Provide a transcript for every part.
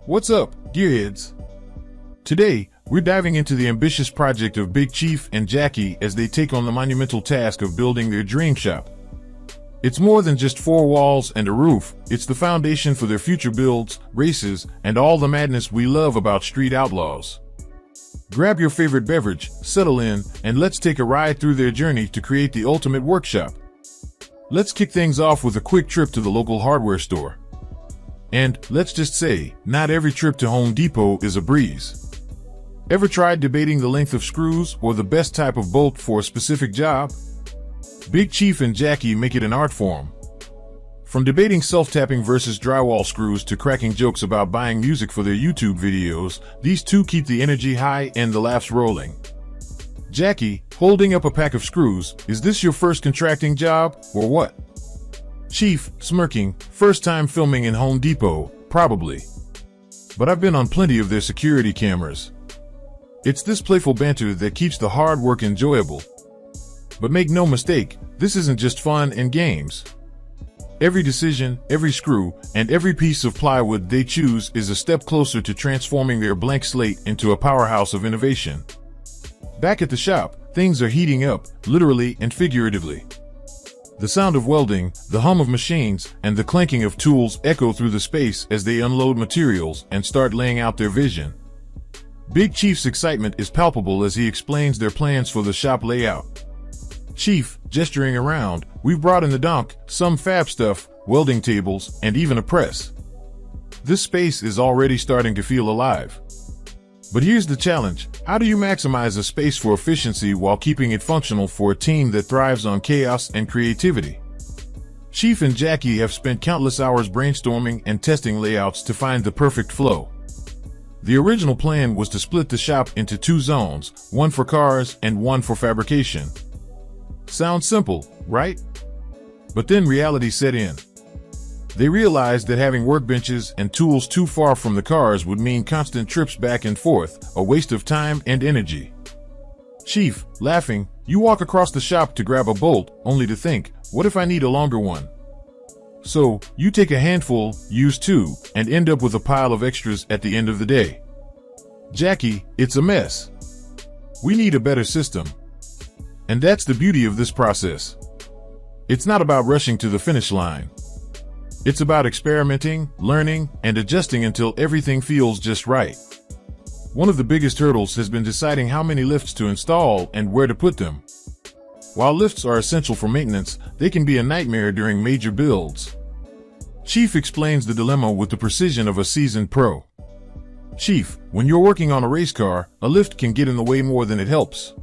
What's up, gearheads? Today, we're diving into the ambitious project of Big Chief and Jackie as they take on the monumental task of building their dream shop. It's more than just four walls and a roof, it's the foundation for their future builds, races, and all the madness we love about Street Outlaws. Grab your favorite beverage, settle in, and let's take a ride through their journey to create the ultimate workshop. Let's kick things off with a quick trip to the local hardware store. And, let's just say, not every trip to Home Depot is a breeze. Ever tried debating the length of screws or the best type of bolt for a specific job? Big Chief and Jackie make it an art form. From debating self-tapping versus drywall screws to cracking jokes about buying music for their YouTube videos, these two keep the energy high and the laughs rolling. Jackie, holding up a pack of screws, is this your first contracting job, or what? Chief, smirking, first time filming in Home Depot, probably. But I've been on plenty of their security cameras. It's this playful banter that keeps the hard work enjoyable. But make no mistake, this isn't just fun and games. Every decision, every screw, and every piece of plywood they choose is a step closer to transforming their blank slate into a powerhouse of innovation. Back at the shop, things are heating up, literally and figuratively. The sound of welding, the hum of machines, and the clanking of tools echo through the space as they unload materials and start laying out their vision. Big Chief's excitement is palpable as he explains their plans for the shop layout. Chief, gesturing around, we've brought in the donk, some fab stuff, welding tables, and even a press. This space is already starting to feel alive. But here's the challenge, how do you maximize a space for efficiency while keeping it functional for a team that thrives on chaos and creativity? Chief and Jackie have spent countless hours brainstorming and testing layouts to find the perfect flow. The original plan was to split the shop into two zones, one for cars and one for fabrication. Sounds simple, right? But then reality set in. They realized that having workbenches and tools too far from the cars would mean constant trips back and forth, a waste of time and energy. Chief, laughing, you walk across the shop to grab a bolt, only to think, what if I need a longer one? So, you take a handful, use two, and end up with a pile of extras at the end of the day. Jackie, it's a mess. We need a better system. And that's the beauty of this process. It's not about rushing to the finish line. It's about experimenting, learning, and adjusting until everything feels just right. One of the biggest hurdles has been deciding how many lifts to install and where to put them. While lifts are essential for maintenance, they can be a nightmare during major builds. Chief explains the dilemma with the precision of a seasoned pro. Chief, when you're working on a race car, a lift can get in the way more than it helps.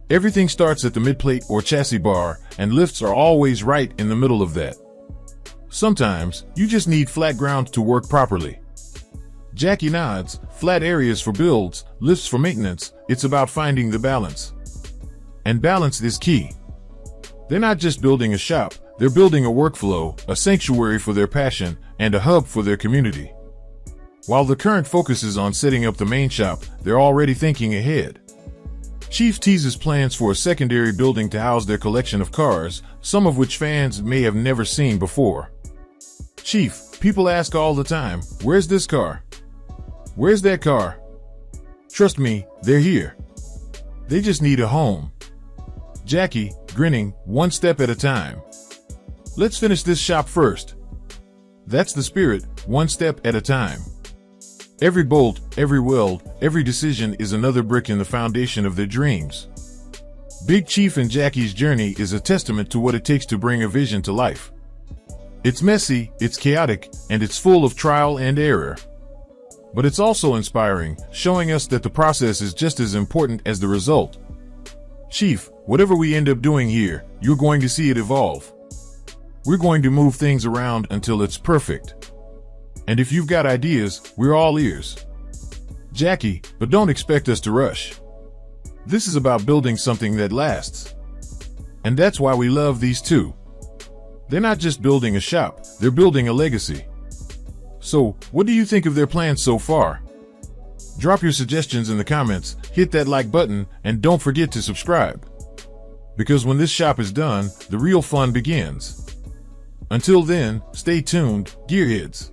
Everything starts at the midplate or chassis bar, and lifts are always right in the middle of that. Sometimes, you just need flat ground to work properly. Jackie nods, flat areas for builds, lifts for maintenance, it's about finding the balance. And balance is key. They're not just building a shop, they're building a workflow, a sanctuary for their passion, and a hub for their community. While the current focus is on setting up the main shop, they're already thinking ahead. Chief teases plans for a secondary building to house their collection of cars, some of which fans may have never seen before. Chief, people ask all the time, where's this car? Where's that car? Trust me, they're here. They just need a home. Jackie, grinning, one step at a time. Let's finish this shop first. That's the spirit, one step at a time. Every bolt, every weld, every decision is another brick in the foundation of their dreams. Big Chief and Jackie's journey is a testament to what it takes to bring a vision to life. It's messy, it's chaotic, and it's full of trial and error. But it's also inspiring, showing us that the process is just as important as the result. Chief, whatever we end up doing here, you're going to see it evolve. We're going to move things around until it's perfect. And if you've got ideas, we're all ears. Jackie, but don't expect us to rush. This is about building something that lasts. And that's why we love these two. They're not just building a shop, they're building a legacy. So, what do you think of their plans so far? Drop your suggestions in the comments, hit that like button, and don't forget to subscribe. Because when this shop is done, the real fun begins. Until then, stay tuned, gearheads.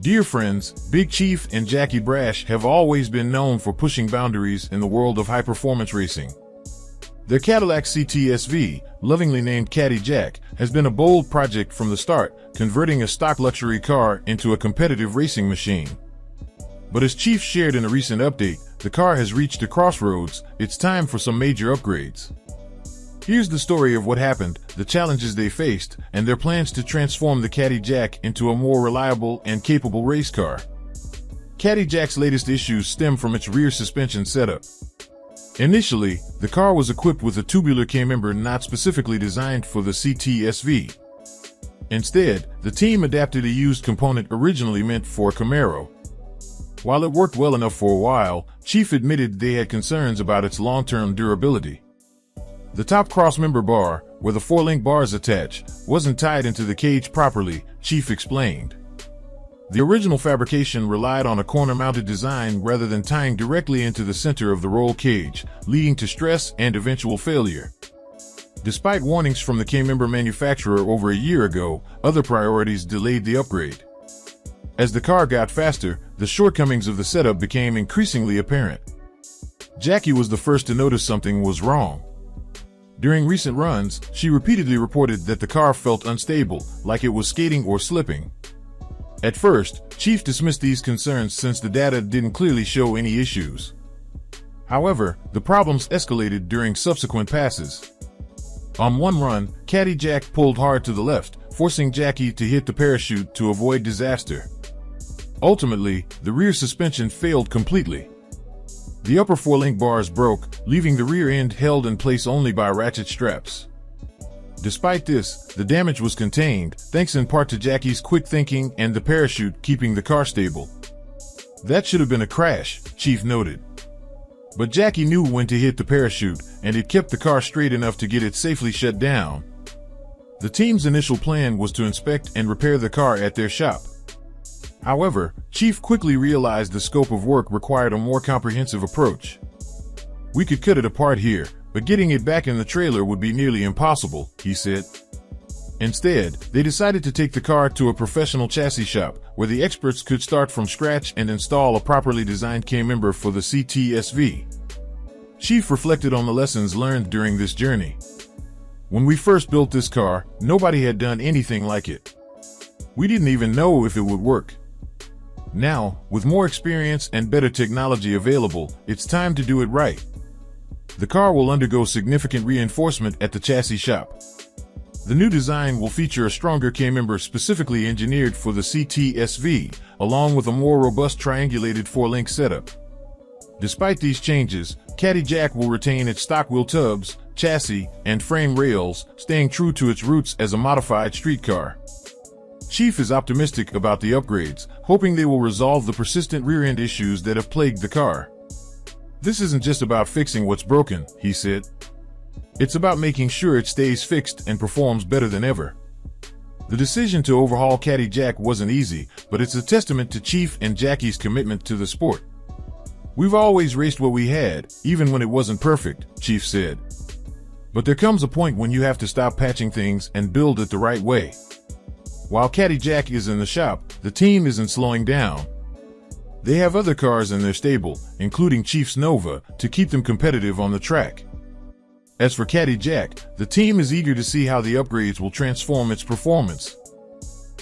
Dear friends, Big Chief and Jackie Brash have always been known for pushing boundaries in the world of high-performance racing. Their Cadillac CT-SV, lovingly named Caddy Jack, has been a bold project from the start, converting a stock luxury car into a competitive racing machine. But as Chief shared in a recent update, the car has reached a crossroads. It's time for some major upgrades. Here's the story of what happened, the challenges they faced, and their plans to transform the Caddy Jack into a more reliable and capable race car. Caddy Jack's latest issues stem from its rear suspension setup. Initially, the car was equipped with a tubular K-member not specifically designed for the CT-SV. Instead, the team adapted a used component originally meant for a Camaro. While it worked well enough for a while, Chief admitted they had concerns about its long-term durability. The top crossmember bar, where the 4-link bars attach, wasn't tied into the cage properly, Chief explained. The original fabrication relied on a corner-mounted design rather than tying directly into the center of the roll cage, leading to stress and eventual failure. Despite warnings from the K-member manufacturer over a year ago, other priorities delayed the upgrade. As the car got faster, the shortcomings of the setup became increasingly apparent. Jackie was the first to notice something was wrong. During recent runs, she repeatedly reported that the car felt unstable, like it was skating or slipping. At first, Chief dismissed these concerns since the data didn't clearly show any issues. However, the problems escalated during subsequent passes. On one run, Caddy Jack pulled hard to the left, forcing Jackie to hit the parachute to avoid disaster. Ultimately, the rear suspension failed completely. The upper 4-link bars broke, leaving the rear end held in place only by ratchet straps. Despite this, the damage was contained, thanks in part to Jackie's quick thinking and the parachute keeping the car stable. That should have been a crash, Chief noted. But Jackie knew when to hit the parachute, and it kept the car straight enough to get it safely shut down. The team's initial plan was to inspect and repair the car at their shop. However, Chief quickly realized the scope of work required a more comprehensive approach. We could cut it apart here, but getting it back in the trailer would be nearly impossible, he said. Instead, they decided to take the car to a professional chassis shop, where the experts could start from scratch and install a properly designed K-member for the CT-SV. Chief reflected on the lessons learned during this journey. When we first built this car, nobody had done anything like it. We didn't even know if it would work. Now, with more experience and better technology available, it's time to do it right. The car will undergo significant reinforcement at the chassis shop. The new design will feature a stronger K-member specifically engineered for the CT-SV, along with a more robust triangulated 4-link setup. Despite these changes, Caddy Jack will retain its stock wheel tubs, chassis, and frame rails, staying true to its roots as a modified street car. Chief is optimistic about the upgrades, hoping they will resolve the persistent rear-end issues that have plagued the car. This isn't just about fixing what's broken, he said. It's about making sure it stays fixed and performs better than ever. The decision to overhaul Caddy Jack wasn't easy, but it's a testament to Chief and Jackie's commitment to the sport. We've always raced what we had, even when it wasn't perfect, Chief said. But there comes a point when you have to stop patching things and build it the right way. While Caddy Jack is in the shop, the team isn't slowing down. They have other cars in their stable, including Chief's Nova, to keep them competitive on the track. As for Caddy Jack, the team is eager to see how the upgrades will transform its performance.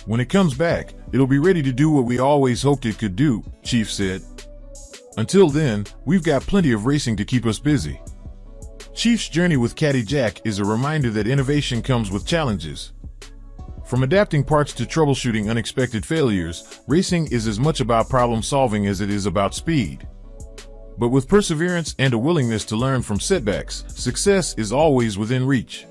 When it comes back, it'll be ready to do what we always hoped it could do, Chief said. Until then, we've got plenty of racing to keep us busy. Chief's journey with Caddy Jack is a reminder that innovation comes with challenges. From adapting parts to troubleshooting unexpected failures, racing is as much about problem solving as it is about speed. But with perseverance and a willingness to learn from setbacks, success is always within reach.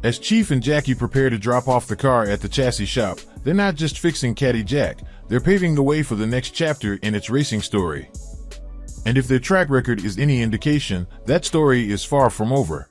As Chief and Jackie prepare to drop off the car at the chassis shop, they're not just fixing Caddy Jack, they're paving the way for the next chapter in its racing story. And if their track record is any indication, that story is far from over.